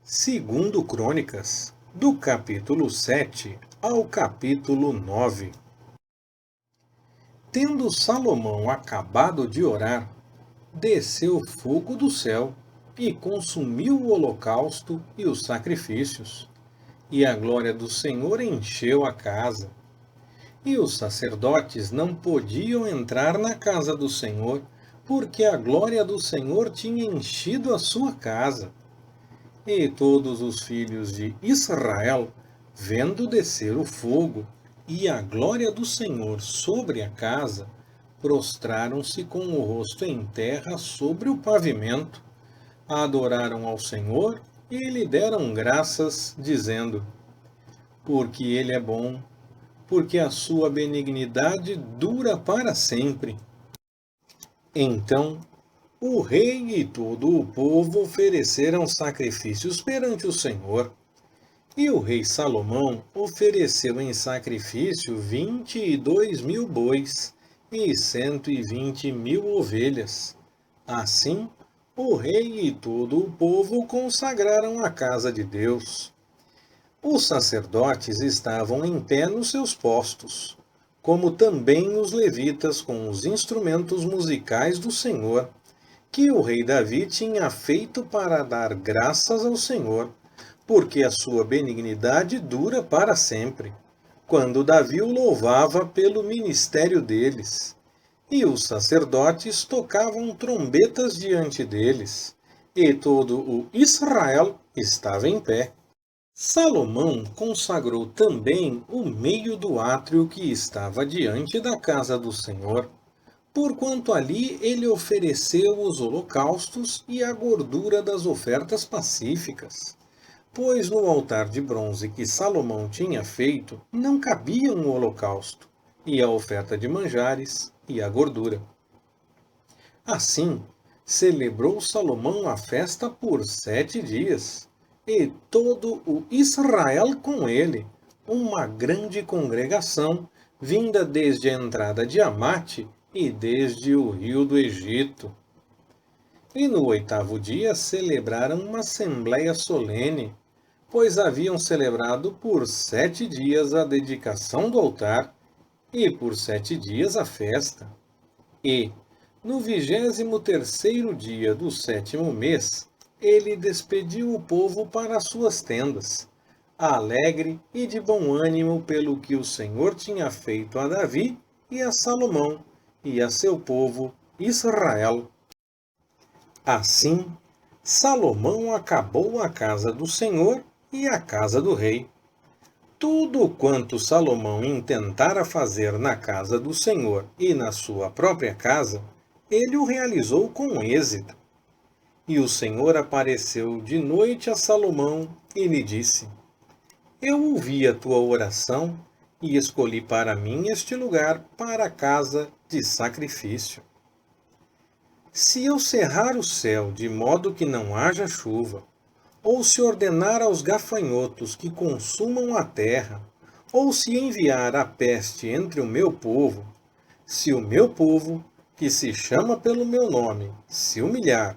Segundo Crônicas, do capítulo 7 ao capítulo 9. Tendo Salomão acabado de orar, desceu fogo do céu e consumiu o holocausto e os sacrifícios, e a glória do Senhor encheu a casa. E os sacerdotes não podiam entrar na casa do Senhor, porque a glória do Senhor tinha enchido a sua casa. E todos os filhos de Israel, vendo descer o fogo e a glória do Senhor sobre a casa, prostraram-se com o rosto em terra sobre o pavimento, adoraram ao Senhor e lhe deram graças, dizendo: Porque ele é bom, porque a sua benignidade dura para sempre. Então o rei e todo o povo ofereceram sacrifícios perante o Senhor. E o rei Salomão ofereceu em sacrifício 22.000 bois e 120.000 ovelhas. Assim, o rei e todo o povo consagraram a casa de Deus. Os sacerdotes estavam em pé nos seus postos, como também os levitas com os instrumentos musicais do Senhor, que o rei Davi tinha feito para dar graças ao Senhor, porque a sua benignidade dura para sempre, quando Davi o louvava pelo ministério deles. E os sacerdotes tocavam trombetas diante deles, e todo o Israel estava em pé. Salomão consagrou também o meio do átrio que estava diante da casa do Senhor, porquanto ali ele ofereceu os holocaustos e a gordura das ofertas pacíficas. Pois no altar de bronze que Salomão tinha feito, não cabiam o holocausto, e a oferta de manjares, e a gordura. Assim, celebrou Salomão a festa por 7 dias, e todo o Israel com ele, uma grande congregação, vinda desde a entrada de Amate e desde o rio do Egito. E no 8º dia celebraram uma assembleia solene, pois haviam celebrado por 7 dias a dedicação do altar e por 7 dias a festa. E, no 23º dia do 7º mês, ele despediu o povo para suas tendas, alegre e de bom ânimo pelo que o Senhor tinha feito a Davi e a Salomão, e a seu povo Israel. Assim, Salomão acabou a casa do Senhor e a casa do rei. Tudo quanto Salomão intentara fazer na casa do Senhor e na sua própria casa, ele o realizou com êxito. E o Senhor apareceu de noite a Salomão e lhe disse: Eu ouvi a tua oração e escolhi para mim este lugar para a casa de sacrifício. Se eu cerrar o céu de modo que não haja chuva, ou se ordenar aos gafanhotos que consumam a terra, ou se enviar a peste entre o meu povo, se o meu povo, que se chama pelo meu nome, se humilhar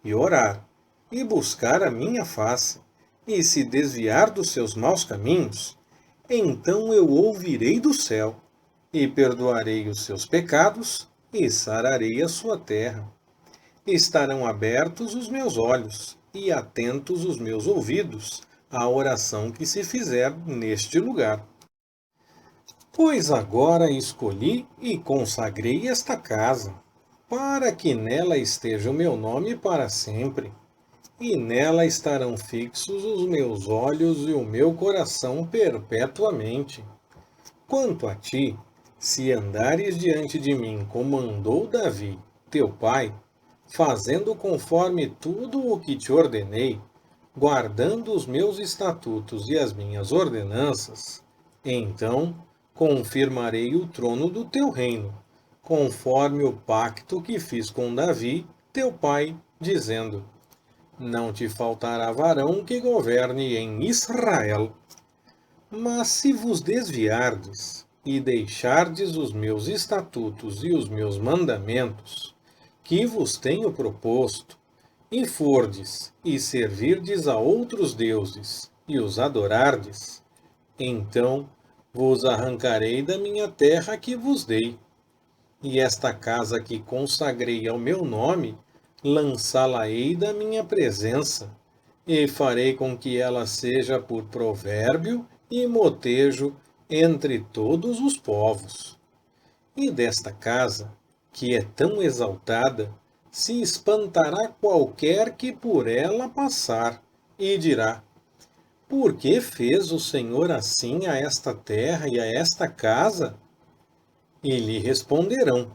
e orar, e buscar a minha face, e se desviar dos seus maus caminhos, então eu ouvirei do céu, e perdoarei os seus pecados, e sararei a sua terra. Estarão abertos os meus olhos, e atentos os meus ouvidos à oração que se fizer neste lugar. Pois agora escolhi e consagrei esta casa, para que nela esteja o meu nome para sempre, e nela estarão fixos os meus olhos e o meu coração perpetuamente. Quanto a ti, se andares diante de mim como andou Davi, teu pai, fazendo conforme tudo o que te ordenei, guardando os meus estatutos e as minhas ordenanças, então confirmarei o trono do teu reino, conforme o pacto que fiz com Davi, teu pai, dizendo: Não te faltará varão que governe em Israel. Mas se vos desviardes e deixardes os meus estatutos e os meus mandamentos, que vos tenho proposto, e fordes, e servirdes a outros deuses, e os adorardes, então vos arrancarei da minha terra que vos dei, e esta casa que consagrei ao meu nome, lançá-la-ei da minha presença, e farei com que ela seja por provérbio e motejo entre todos os povos. E desta casa, que é tão exaltada, se espantará qualquer que por ela passar, e dirá: por que fez o Senhor assim a esta terra e a esta casa? E lhe responderão: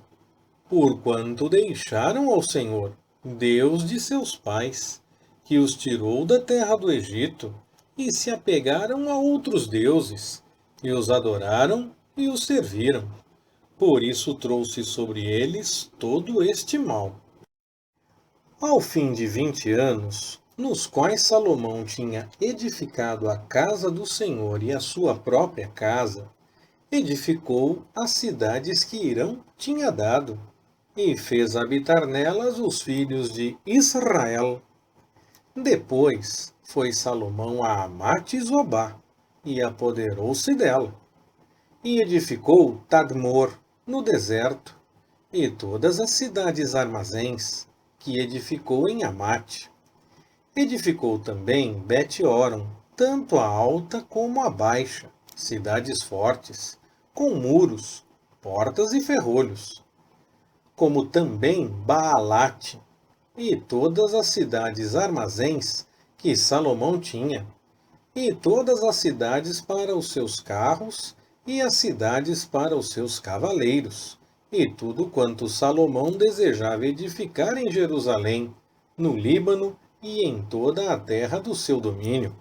porquanto deixaram ao Senhor, Deus de seus pais, que os tirou da terra do Egito, e se apegaram a outros deuses, e os adoraram e os serviram. Por isso trouxe sobre eles todo este mal. Ao fim de 20 anos, nos quais Salomão tinha edificado a casa do Senhor e a sua própria casa, edificou as cidades que Irão tinha dado, e fez habitar nelas os filhos de Israel. Depois foi Salomão a Amate Zobá, e apoderou-se dela, e edificou Tadmor, no deserto, e todas as cidades armazéns, que edificou em Amate. Edificou também Bet-Horon, tanto a alta como a baixa, cidades fortes, com muros, portas e ferrolhos, como também Baalate, e todas as cidades armazéns que Salomão tinha, e todas as cidades para os seus carros, e as cidades para os seus cavaleiros, e tudo quanto Salomão desejava edificar em Jerusalém, no Líbano e em toda a terra do seu domínio.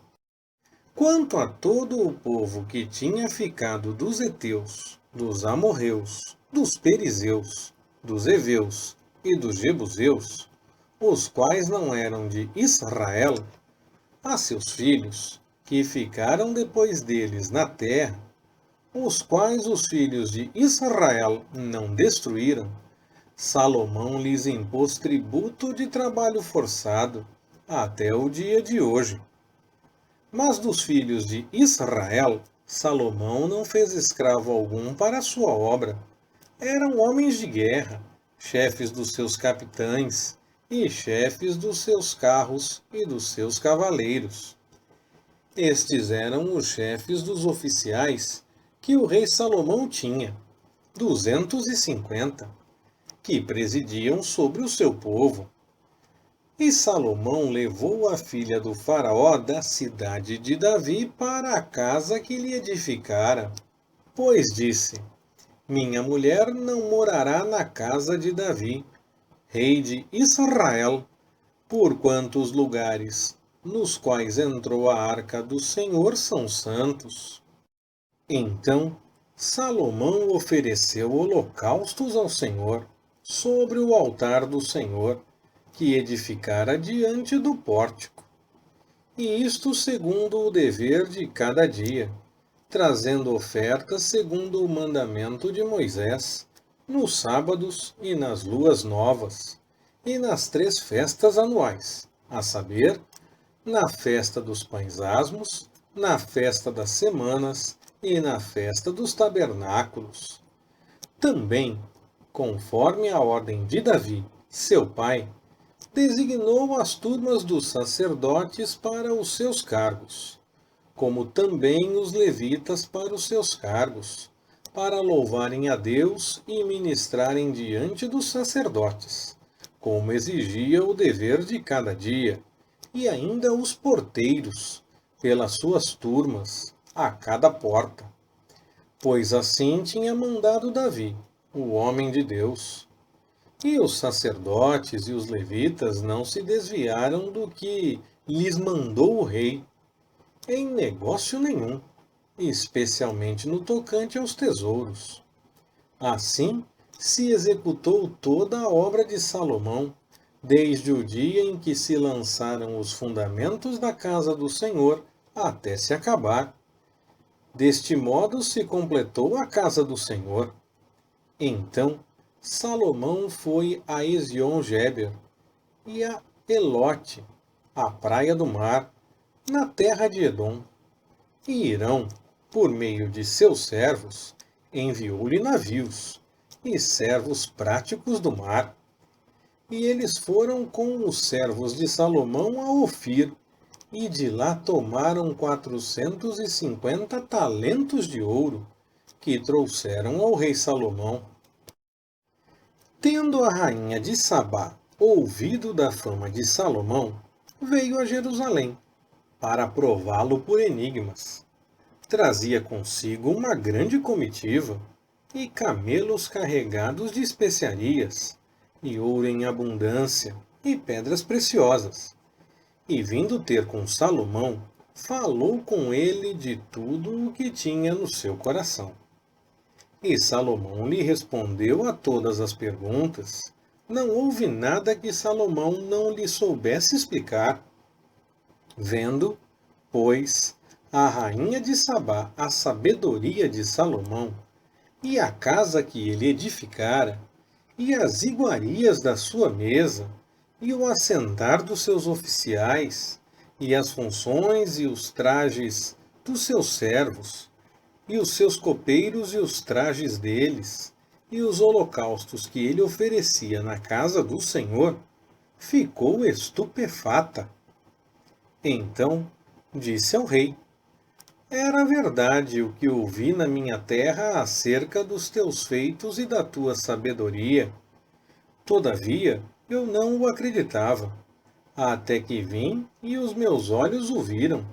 Quanto a todo o povo que tinha ficado dos heteus, dos amorreus, dos perizeus, dos heveus e dos jebuseus, os quais não eram de Israel, a seus filhos, que ficaram depois deles na terra, os quais os filhos de Israel não destruíram, Salomão lhes impôs tributo de trabalho forçado até o dia de hoje. Mas dos filhos de Israel, Salomão não fez escravo algum para a sua obra. Eram homens de guerra, chefes dos seus capitães e chefes dos seus carros e dos seus cavaleiros. Estes eram os chefes dos oficiais que o rei Salomão tinha, 250, que presidiam sobre o seu povo. E Salomão levou a filha do faraó da cidade de Davi para a casa que lhe edificara, pois disse: minha mulher não morará na casa de Davi, rei de Israel, porquanto os lugares nos quais entrou a arca do Senhor são santos. Então Salomão ofereceu holocaustos ao Senhor sobre o altar do Senhor, que edificara diante do pórtico. E isto segundo o dever de cada dia, trazendo ofertas segundo o mandamento de Moisés, nos sábados e nas luas novas, e nas 3 festas anuais, a saber, na festa dos pães asmos, na festa das semanas e na festa dos tabernáculos. Também, conforme a ordem de Davi, seu pai, designou as turmas dos sacerdotes para os seus cargos, como também os levitas para os seus cargos, para louvarem a Deus e ministrarem diante dos sacerdotes, como exigia o dever de cada dia, e ainda os porteiros, pelas suas turmas, a cada porta. Pois assim tinha mandado Davi, o homem de Deus. E os sacerdotes e os levitas não se desviaram do que lhes mandou o rei, em negócio nenhum, especialmente no tocante aos tesouros. Assim se executou toda a obra de Salomão, desde o dia em que se lançaram os fundamentos da casa do Senhor até se acabar. Deste modo se completou a casa do Senhor. Então Salomão foi a Ezion-Geber e a Elote, a praia do mar, na terra de Edom. E Irão, por meio de seus servos, enviou-lhe navios e servos práticos do mar. E eles foram com os servos de Salomão a Ofir, e de lá tomaram 450 talentos de ouro, que trouxeram ao rei Salomão. Tendo a rainha de Sabá ouvido da fama de Salomão, veio a Jerusalém, para prová-lo por enigmas. Trazia consigo uma grande comitiva, e camelos carregados de especiarias, e ouro em abundância, e pedras preciosas. E vindo ter com Salomão, falou com ele de tudo o que tinha no seu coração. E Salomão lhe respondeu a todas as perguntas. Não houve nada que Salomão não lhe soubesse explicar. Vendo, pois, a rainha de Sabá a sabedoria de Salomão, e a casa que ele edificara, e as iguarias da sua mesa, e o assentar dos seus oficiais, e as funções e os trajes dos seus servos, e os seus copeiros e os trajes deles, e os holocaustos que ele oferecia na casa do Senhor, ficou estupefata. Então disse ao rei: Era verdade o que ouvi na minha terra acerca dos teus feitos e da tua sabedoria. Todavia, eu não o acreditava, até que vim e os meus olhos o viram.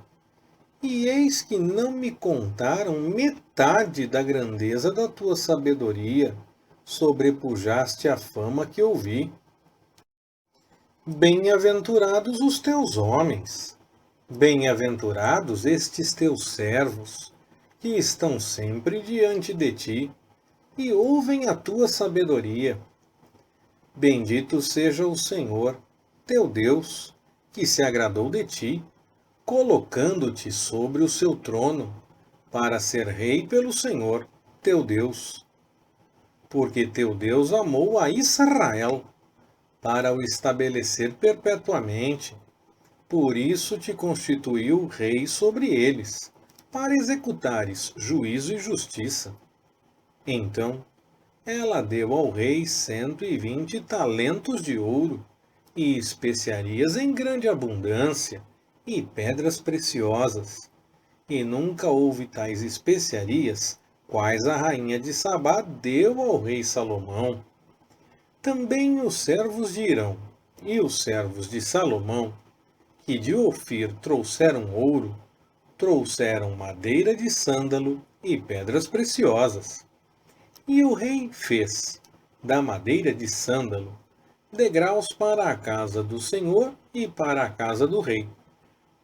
E eis que não me contaram metade da grandeza da tua sabedoria, sobrepujaste a fama que ouvi. Bem-aventurados os teus homens, bem-aventurados estes teus servos, que estão sempre diante de ti, e ouvem a tua sabedoria. Bendito seja o Senhor, teu Deus, que se agradou de ti, colocando-te sobre o seu trono, para ser rei pelo Senhor, teu Deus. Porque teu Deus amou a Israel, para o estabelecer perpetuamente. Por isso te constituiu rei sobre eles, para executares juízo e justiça. Então ela deu ao rei 120 talentos de ouro, e especiarias em grande abundância, e pedras preciosas. E nunca houve tais especiarias, quais a rainha de Sabá deu ao rei Salomão. Também os servos de Irão e os servos de Salomão, que de Ofir trouxeram ouro, trouxeram madeira de sândalo e pedras preciosas. E o rei fez, da madeira de sândalo, degraus para a casa do Senhor e para a casa do rei,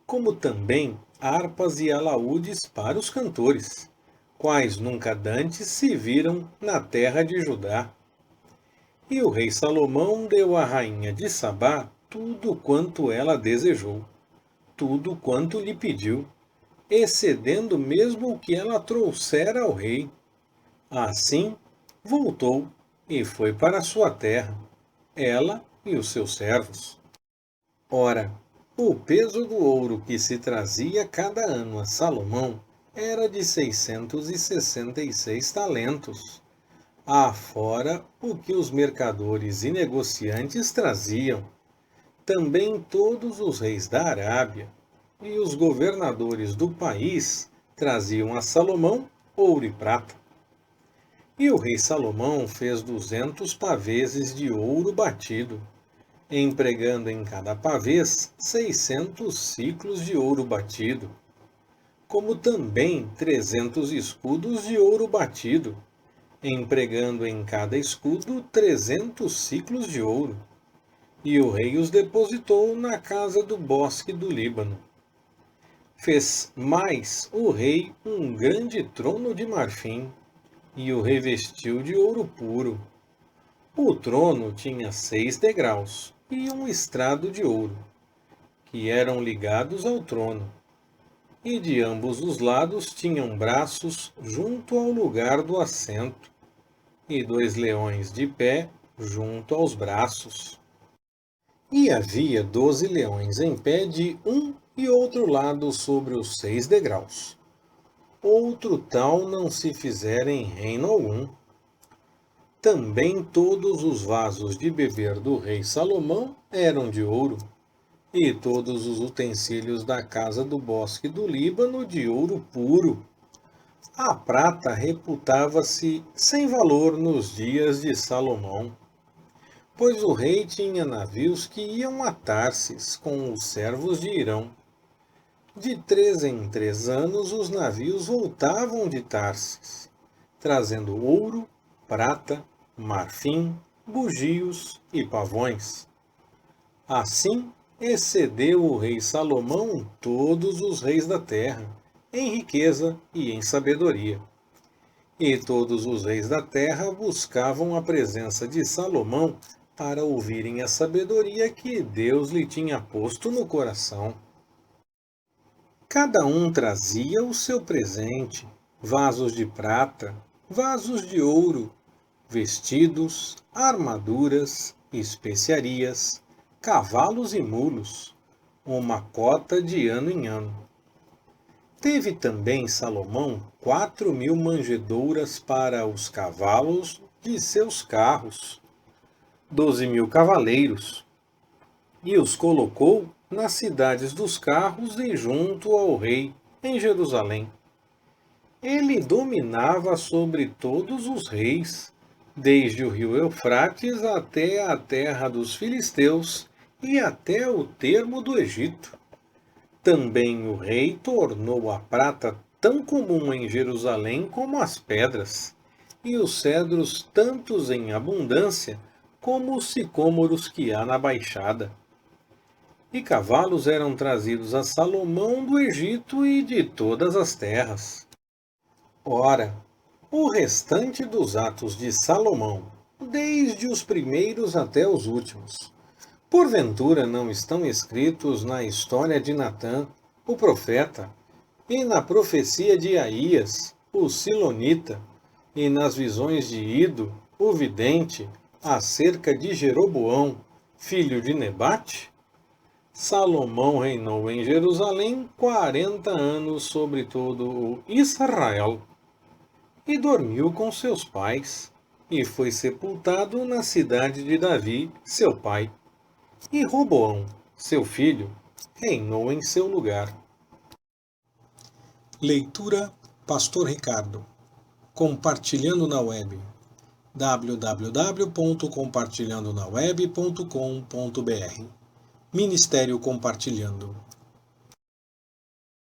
como também harpas e alaúdes para os cantores, quais nunca dantes se viram na terra de Judá. E o rei Salomão deu à rainha de Sabá tudo quanto ela desejou, tudo quanto lhe pediu, excedendo mesmo o que ela trouxera ao rei. Assim, voltou e foi para sua terra, ela e os seus servos. Ora, o peso do ouro que se trazia cada ano a Salomão era de 666 talentos, afora o que os mercadores e negociantes traziam. Também todos os reis da Arábia e os governadores do país traziam a Salomão ouro e prata. E o rei Salomão fez 200 paveses de ouro batido, empregando em cada pavês 600 siclos de ouro batido, como também 300 escudos de ouro batido, empregando em cada escudo 300 siclos de ouro. E o rei os depositou na casa do bosque do Líbano. Fez mais o rei um grande trono de marfim, e o revestiu de ouro puro. O trono tinha 6 degraus e um estrado de ouro, que eram ligados ao trono, e de ambos os lados tinham braços junto ao lugar do assento, e 2 leões de pé junto aos braços. E havia 12 leões em pé de um e outro lado sobre os 6 degraus. Outro tal não se fizera em reino algum. Também todos os vasos de beber do rei Salomão eram de ouro, e todos os utensílios da casa do bosque do Líbano de ouro puro. A prata reputava-se sem valor nos dias de Salomão, pois o rei tinha navios que iam a Tarsis com os servos de Irão. De 3 em 3 anos os navios voltavam de Tarsis, trazendo ouro, prata, marfim, bugios e pavões. Assim, excedeu o rei Salomão todos os reis da terra, em riqueza e em sabedoria. E todos os reis da terra buscavam a presença de Salomão para ouvirem a sabedoria que Deus lhe tinha posto no coração. Cada um trazia o seu presente: vasos de prata, vasos de ouro, vestidos, armaduras, especiarias, cavalos e mulos, uma cota de ano em ano. Teve também Salomão 4.000 manjedouras para os cavalos de seus carros, 12.000 cavaleiros, e os colocou nas cidades dos carros e junto ao rei, em Jerusalém. Ele dominava sobre todos os reis, desde o rio Eufrates até a terra dos filisteus e até o termo do Egito. Também o rei tornou a prata tão comum em Jerusalém como as pedras, e os cedros tantos em abundância como os sicômoros que há na baixada. E cavalos eram trazidos a Salomão do Egito e de todas as terras. Ora, o restante dos atos de Salomão, desde os primeiros até os últimos, porventura não estão escritos na história de Natã, o profeta, e na profecia de Aías, o silonita, e nas visões de Ido, o vidente, acerca de Jeroboão, filho de Nebate? Salomão reinou em Jerusalém 40 anos sobre todo o Israel, e dormiu com seus pais, e foi sepultado na cidade de Davi, seu pai. E Roboão, seu filho, reinou em seu lugar. Leitura Pastor Ricardo. Compartilhando na web. www.compartilhandonaweb.com.br Ministério Compartilhando.